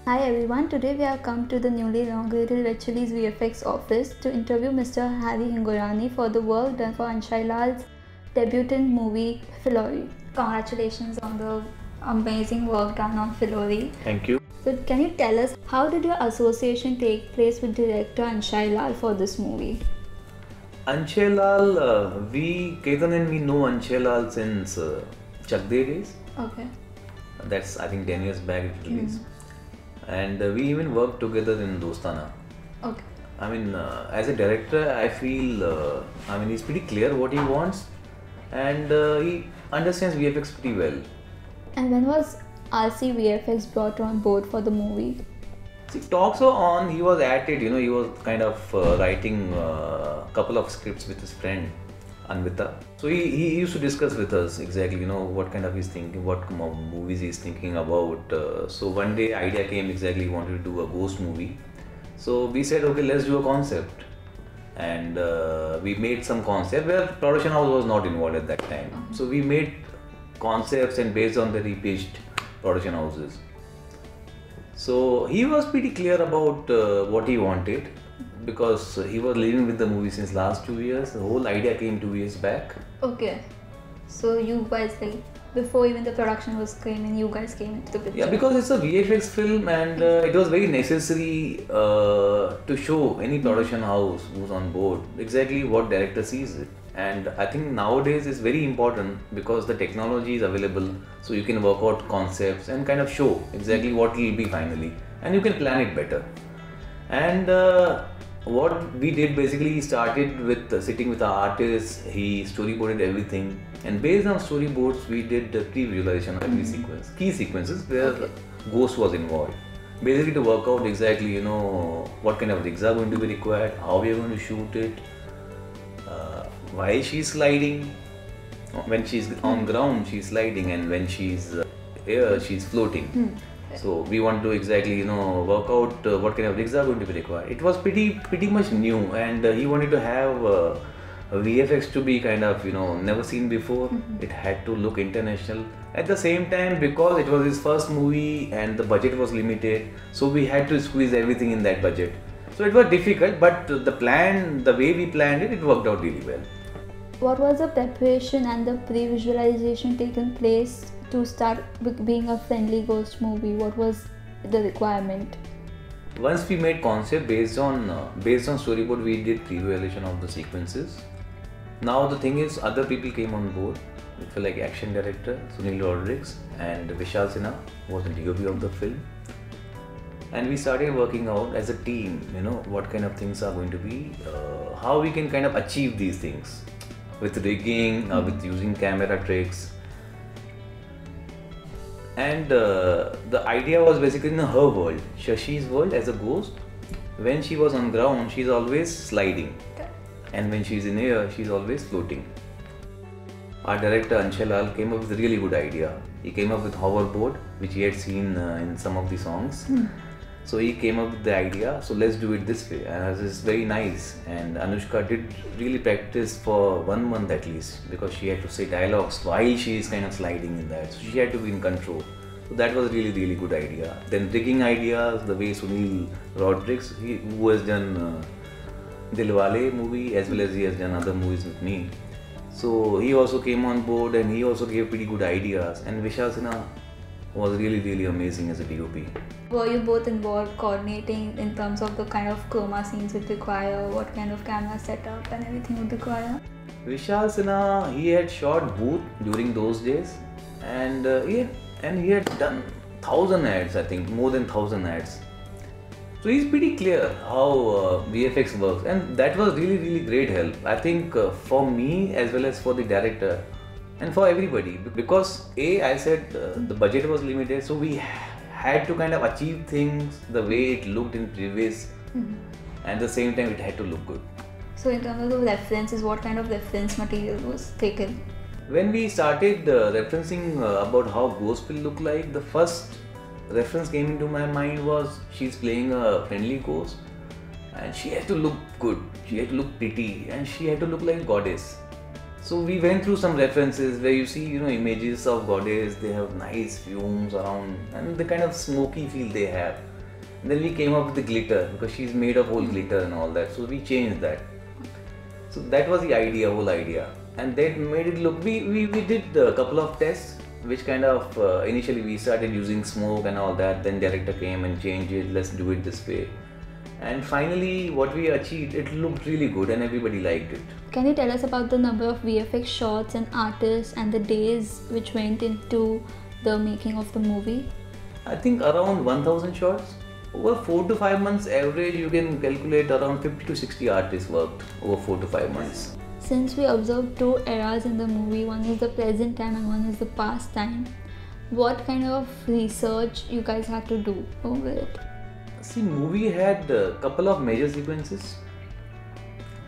Hi everyone, today we have come to the newly inaugurated Redchillies VFX office to interview Mr. Hingorani for the work done for Anshai Lal's debutant movie Phillauri. Congratulations on the amazing work done on Phillauri. Thank you. So can you tell us, how did your association take place with director Anshai Lal for this movie? Anshai Lal, Ketan and we know Anshai Lal since Chak De days. Okay. That's I think 10 years back it released. And we even worked together in Dostana. Okay. I mean, as a director, I feel, he's pretty clear what he wants and he understands VFX pretty well. And when was RC VFX brought on board for the movie? See, talks were on, he was at it, he was kind of writing a couple of scripts with his friend, Anvita. So he used to discuss with us exactly, what kind of he's thinking, what movies he's thinking about. So one day idea came exactly, he wanted to do a ghost movie. So we said, okay, let's do a concept. And we made some concept where production house was not involved at that time. So we made concepts and based on that he pitched production houses. So he was pretty clear about what he wanted because he was living with the movie since last 2 years. The whole idea came 2 years back. Okay. So you guys, before even the production was came in, you guys came into the picture. Yeah, because it's a VFX film and it was very necessary to show any production house who's on board exactly what director sees it. And I think nowadays it's very important because the technology is available, so you can work out concepts and kind of show exactly what will be finally, and you can plan it better. And what we did basically, he started with sitting with our artists, he storyboarded everything, and based on storyboards we did the pre-visualization of every sequence, key sequences where ghost was involved. Basically to work out exactly, what kind of rigs are going to be required, how we are going to shoot it, why she's sliding. When she's on ground she's sliding, and when she's air she's floating. So we want to exactly work out what kind of rigs are going to be required. It was pretty much new, and he wanted to have a VFX to be kind of never seen before. It had to look international. At the same time, because it was his first movie and the budget was limited, so we had to squeeze everything in that budget. So it was difficult, but the way we planned it, it worked out really well. What was the preparation and the pre-visualization taken place to start being a friendly ghost movie? What was the requirement? Once we made concept based on storyboard, we did pre-visualization of the sequences. Now the thing is, other people came on board. We feel like action director Sunil Rodriguez and Vishal Sinha was the DOP of the film. And we started working out as a team, what kind of things are going to be, how we can kind of achieve these things with rigging, with using camera tricks. And the idea was basically in her world, Shashi's world as a ghost. When she was on ground, she's always sliding. And when she's in air, she's always floating. Our director Anshai Lal came up with a really good idea. He came up with hoverboard, which he had seen in some of the songs. So he came up with the idea, so let's do it this way, and it's very nice. And Anushka did really practice for 1 month at least, because she had to say dialogues while she is kind of sliding in that, so she had to be in control. So that was really good idea. Then rigging ideas, the way Sunil Rodriguez, who has done Dilwale movie as well as he has done other movies with me. So he also came on board and he also gave pretty good ideas. And Vishal Sinha was really amazing as a DOP. Were you both involved coordinating in terms of the kind of chroma scenes would require, what kind of camera setup and everything would require? Vishal Sinha, he had shot Booth during those days, and he had done 1,000 ads, I think, more than 1,000 ads. So he's pretty clear how VFX works, and that was really great help. I think for me as well as for the director and for everybody, because I said the budget was limited, so we had to kind of achieve things the way it looked in previous, and at the same time it had to look good. So in terms of references, what kind of reference material was taken? When we started referencing about how ghost will look like, the first reference came into my mind was she's playing a friendly ghost and she had to look good, she had to look pretty, and she had to look like a goddess. So we went through some references where you see, images of goddess, they have nice fumes around and the kind of smoky feel they have. And then we came up with the glitter because she's made of whole glitter and all that. So we changed that. So that was the idea, whole idea. And that made it look, we did a couple of tests which kind of, initially we started using smoke and all that. Then director came and changed it, let's do it this way. And finally what we achieved, it looked really good and everybody liked it. Can you tell us about the number of VFX shots and artists and the days which went into the making of the movie? I think around 1000 shots. Over 4 to 5 months average, you can calculate around 50 to 60 artists worked over 4 to 5 months. Since we observed two eras in the movie, one is the present time and one is the past time, what kind of research you guys had to do over it? See, movie had a couple of major sequences.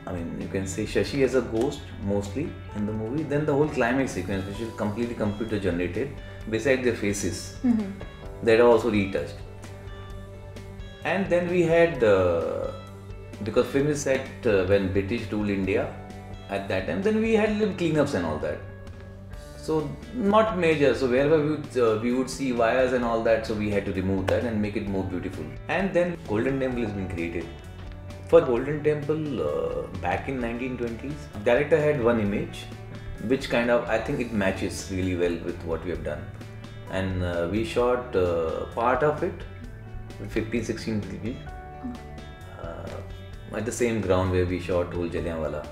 I mean, you can say Shashi as a ghost mostly in the movie. Then the whole climax sequence, which is completely computer generated, beside their faces, that are also retouched. And then we had, because film is set when British ruled India at that time, then we had little cleanups and all that. So not major, so wherever we would see wires and all that, so we had to remove that and make it more beautiful. And then Golden Temple has been created. For Golden Temple, back in 1920s, director had one image, which kind of, I think it matches really well with what we have done. And we shot part of it, 15-16 people, at the same ground where we shot whole Jallianwala.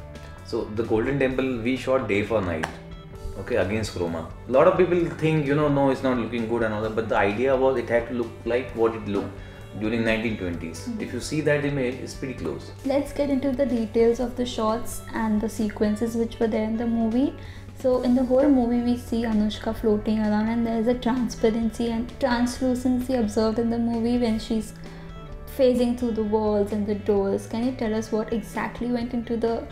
So the Golden Temple, we shot day for night, okay, against chroma. A lot of people think, no, it's not looking good and all that, but the idea was it had to look like what it looked during 1920s. If you see that image, it's pretty close. Let's get into the details of the shots and the sequences which were there in the movie. So in the whole movie we see Anushka floating around and there is a transparency and translucency observed in the movie when she's phasing through the walls and the doors. Can you tell us what exactly went into the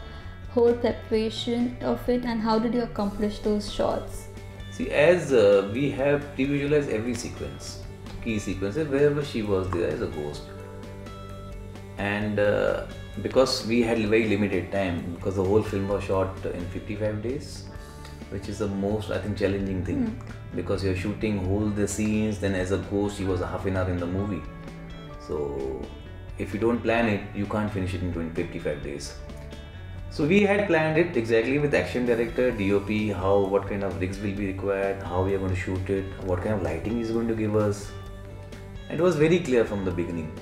whole preparation of it and how did you accomplish those shots? See, as we have pre-visualized every sequence, key sequences, wherever she was there as a ghost. And because we had very limited time, because the whole film was shot in 55 days, which is the most, I think, challenging thing, because you're shooting whole the scenes, then as a ghost, she was a half an hour in the movie. So if you don't plan it, you can't finish it in 55 days. So we had planned it exactly with action director, DOP, what kind of rigs will be required, how we are going to shoot it, what kind of lighting is going to give us. And it was very clear from the beginning.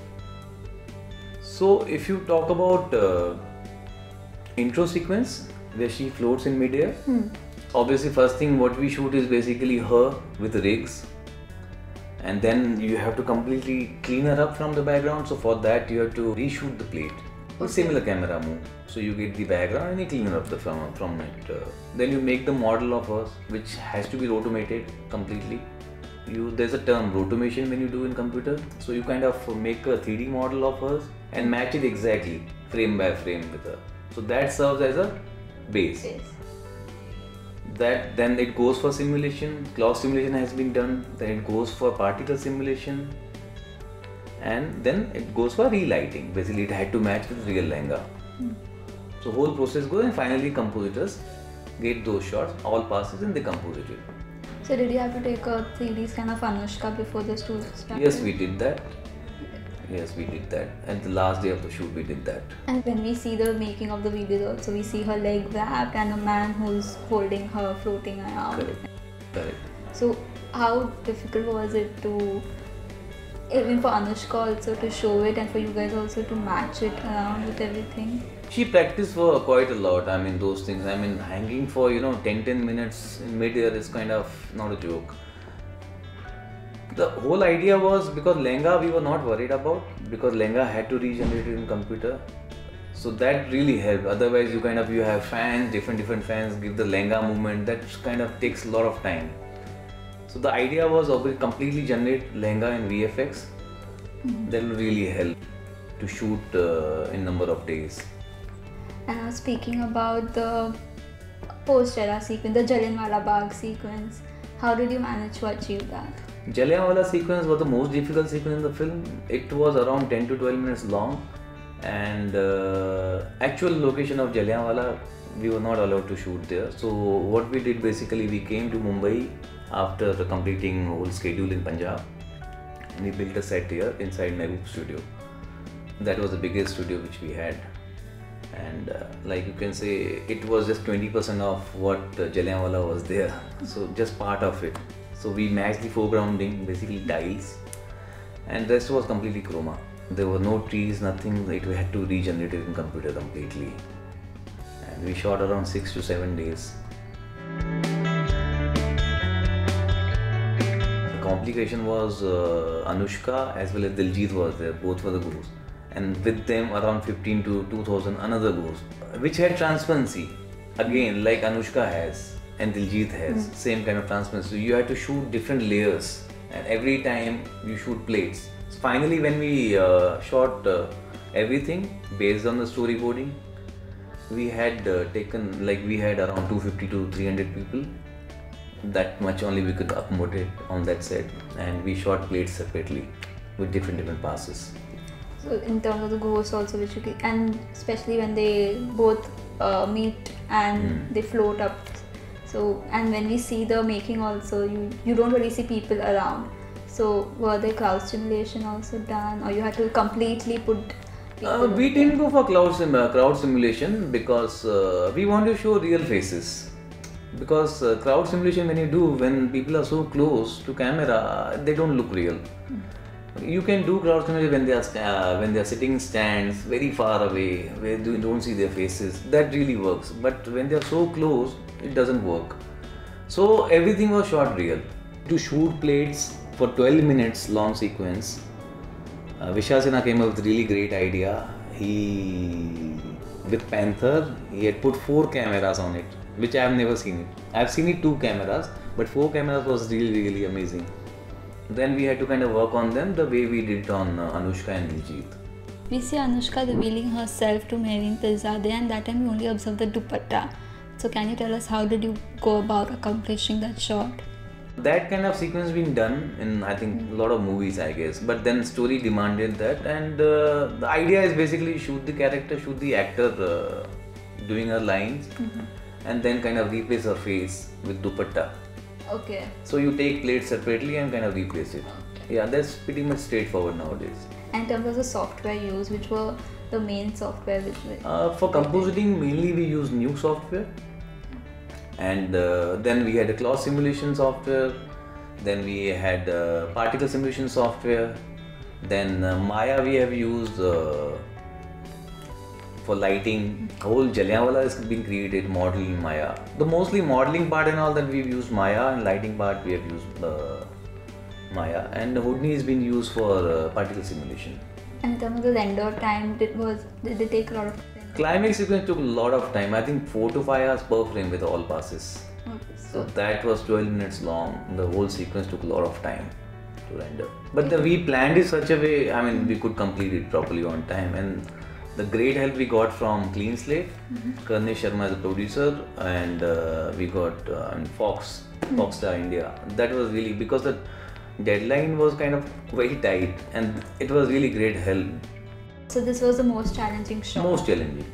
So if you talk about intro sequence where she floats in midair, obviously first thing what we shoot is basically her with rigs, and then you have to completely clean her up from the background. So for that you have to reshoot the plate. A similar camera move. So you get the background and you clean her up from it. Then you make the model of hers, which has to be rotomated completely. There's a term rotomation when you do in computer. So you kind of make a 3D model of hers and match it exactly frame by frame with her. So that serves as a base. That then it goes for simulation. Cloud simulation has been done. Then it goes for particle simulation. And then it goes for relighting. Basically it had to match with real lehenga. So whole process goes and finally compositors get those shots, all passes and they compose it. So did you have to take a 3D scan of Anushka before the shoot started? Yes, we did that. Yes, we did that. And the last day of the shoot we did that. And when we see the making of the videos also, we see her leg wrapped and a man who's holding her floating around. Correct. So how difficult was it to, even for Anushka also to show it and for you guys also to match it around with everything? She practiced for quite a lot. I mean, those things. I mean, hanging for 10 minutes in mid-air is kind of not a joke. The whole idea was because lehenga we were not worried about, because lehenga had to regenerate it in computer. So that really helped. Otherwise, you have fans, different fans give the lehenga movement. That kind of takes a lot of time. So the idea was obviously completely generate lehenga in VFX. That will really help to shoot in number of days. And speaking about the post-era sequence, the Jallianwala Bagh sequence, how did you manage to achieve that? Jallianwala sequence was the most difficult sequence in the film. It was around 10 to 12 minutes long, and actual location of Jallianwala we were not allowed to shoot there. So what we did basically, we came to Mumbai after completing whole schedule in Punjab, We built a set here inside Mehboob studio. That was the biggest studio which we had. And like you can say, it was just 20% of what Jallianwala was there. So just part of it. So we matched the foregrounding, basically tiles, and rest was completely chroma. There were no trees, nothing. We had to regenerate it in computer completely. And we shot around 6 to 7 days. The complication was Anushka as well as Diljit was there. Both were the gurus. And with them around 15 to 2000 another gurus, which had transparency. Again, like Anushka has and Diljit has, same kind of transparency. So you had to shoot different layers, and every time you shoot plates. So finally, when we shot everything based on the storyboarding, we had we had around 250 to 300 people. That much only we could accommodate on that set, and we shot plates separately with different passes. So in terms of the ghosts also, which you can, and especially when they both meet and they float up. So, and when we see the making also, you don't really see people around. So were there crowd simulation also done, or you had to completely put people? We didn't go for crowd simulation because we want to show real faces. Because crowd simulation, when people are so close to camera, they don't look real. You can do crowd simulation when they are sitting in stands very far away, where you don't see their faces. That really works. But when they are so close, it doesn't work. So everything was shot real. To shoot plates for 12 minutes long sequence, Vishal Sinha came up with a really great idea. With Panther, he had put 4 cameras on it, which I have never seen it. I have seen it 2 cameras, but 4 cameras was really amazing. Then we had to kind of work on them the way we did on Anushka and Diljit. We see Anushka revealing herself to Mehreen Pirzadeh, and that time we only observed the dupatta. So can you tell us how did you go about accomplishing that shot? That kind of sequence been done in I think a lot of movies, I guess. But then story demanded that, and the idea is basically shoot the character, shoot the actor doing her lines, and then kind of replace her face with dupatta. Okay. So you take plates separately and kind of replace it. Okay. Yeah, that's pretty much straightforward nowadays. And in terms of the software used, which were the main software which for compositing, mainly we use new software. And then we had a cloth simulation software. Then we had particle simulation software. Then Maya we have used for lighting. Whole Jallianwala has been created modeling in Maya. The mostly modeling part and all that we've used Maya, and lighting part we have used Maya. And Houdini has been used for particle simulation. And in terms of the render time, did they take a lot of time? Climax sequence took a lot of time. I think 4 to 5 hours per frame with all passes. Okay, so that was 12 minutes long. The whole sequence took a lot of time to render. But we planned it such a way, I mean, we could complete it properly on time. And the great help we got from Clean Slate, Karnesh Sharma as a producer, and we got Foxstar India. That was really, because the deadline was kind of very tight, and it was really great help. So this was the most challenging shot? Most challenging.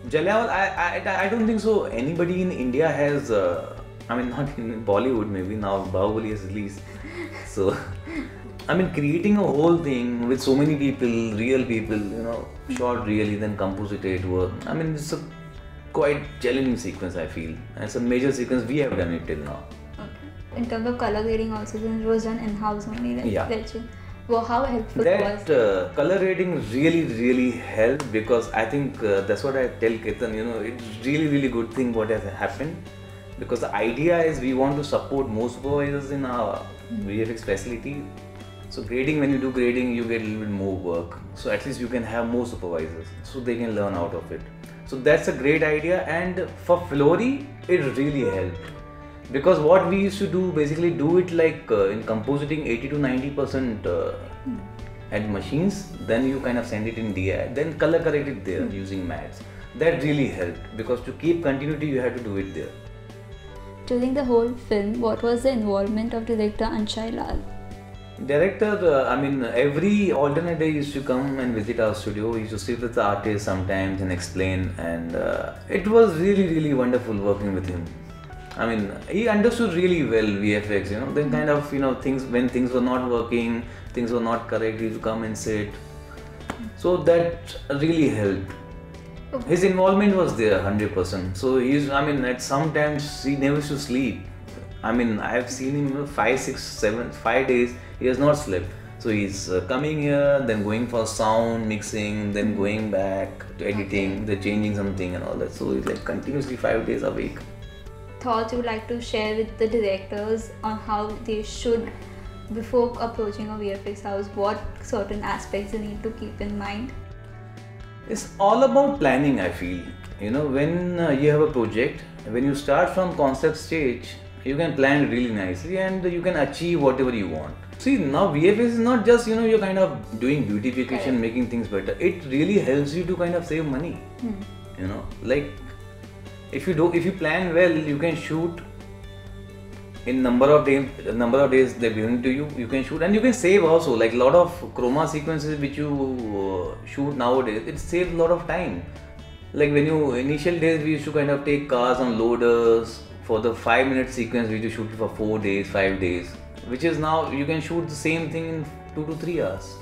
Jallianwala, I don't think so anybody in India has, I mean not in Bollywood maybe, now Bahubali is released. So, I mean creating a whole thing with so many people, real people, shot really, then composited work. I mean it's a quite challenging sequence I feel. And it's a major sequence we have done it till now. Okay. In terms of color grading also, it was done in-house only, right? Yeah. Well, how helpful was that? Color grading really helped, because I think that's what I tell Ketan, it's really good thing what has happened, because the idea is we want to support more supervisors in our VFX facility. So grading, when you do grading, you get a little bit more work. So at least you can have more supervisors, so they can learn out of it. So that's a great idea, and for Phillauri, it really helped. Because what we used to do, basically do it like in compositing 80 to 90% at machines, then you kind of send it in DI, then color correct it there using mats. That really helped, because to keep continuity you had to do it there. During the whole film, what was the involvement of director Anshai Lal? Director, I mean every alternate day he used to come and visit our studio. He used to sit with the artists sometimes and explain, and it was really wonderful working with him. I mean, he understood really well VFX, then kind of, things, when things were not working, things were not correct, he used to come and sit. So that really helped. His involvement was there 100%. So at some times he never used to sleep. I mean, I have seen him 5, 6, 7, 5 days, he has not slept. So he's coming here, then going for sound, mixing, then going back to editing, then changing something and all that. So he's like continuously 5 days a week. Thoughts you would like to share with the directors on how they should, before approaching a VFX house, what certain aspects they need to keep in mind? It's all about planning, I feel. When you have a project, when you start from concept stage, you can plan really nicely and you can achieve whatever you want. See, now VFX is not just, you're kind of doing beautification, making things better. It really helps you to kind of save money. Like if you plan well, you can shoot in number of days they're given to you. You can shoot and you can save also. Like a lot of chroma sequences which you shoot nowadays, it saves a lot of time. Like when initial days we used to kind of take cars on loaders. For the 5-minute sequence we used to shoot it for 4 days, 5 days, which is now you can shoot the same thing in 2 to 3 hours.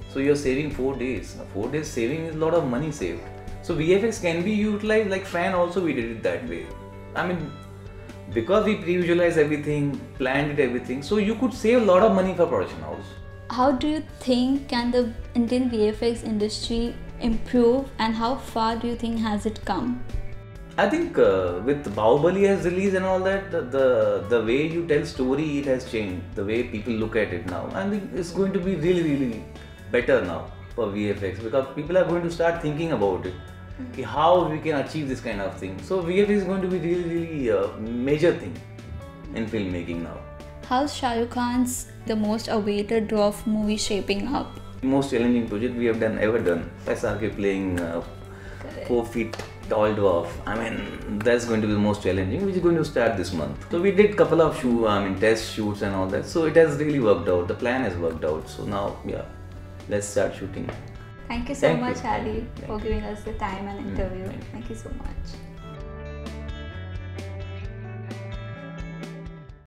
So you're saving 4 days. 4 days saving is a lot of money saved. So VFX can be utilized like fan also, we did it that way. I mean, because we pre-visualized everything, planned it everything, so you could save a lot of money for production house. How do you think can the Indian VFX industry improve, and how far do you think has it come? I think with Bahubali has released and all that, the way you tell story, it has changed. The way people look at it now, I think it's going to be really, really better now for VFX, because people are going to start thinking about it. How we can achieve this kind of thing. So VFX is going to be really, really major thing in filmmaking now. How's Shah Rukh Khan's the most awaited dwarf movie shaping up? Most challenging project we have ever done. SRK playing 4 feet tall dwarf. I mean, that's going to be the most challenging, which is going to start this month. So we did couple of test shoots and all that. So it has really worked out. The plan has worked out. So now, let's start shooting. Thank you so much, Harry, for giving us the time and interview. Thank you so much.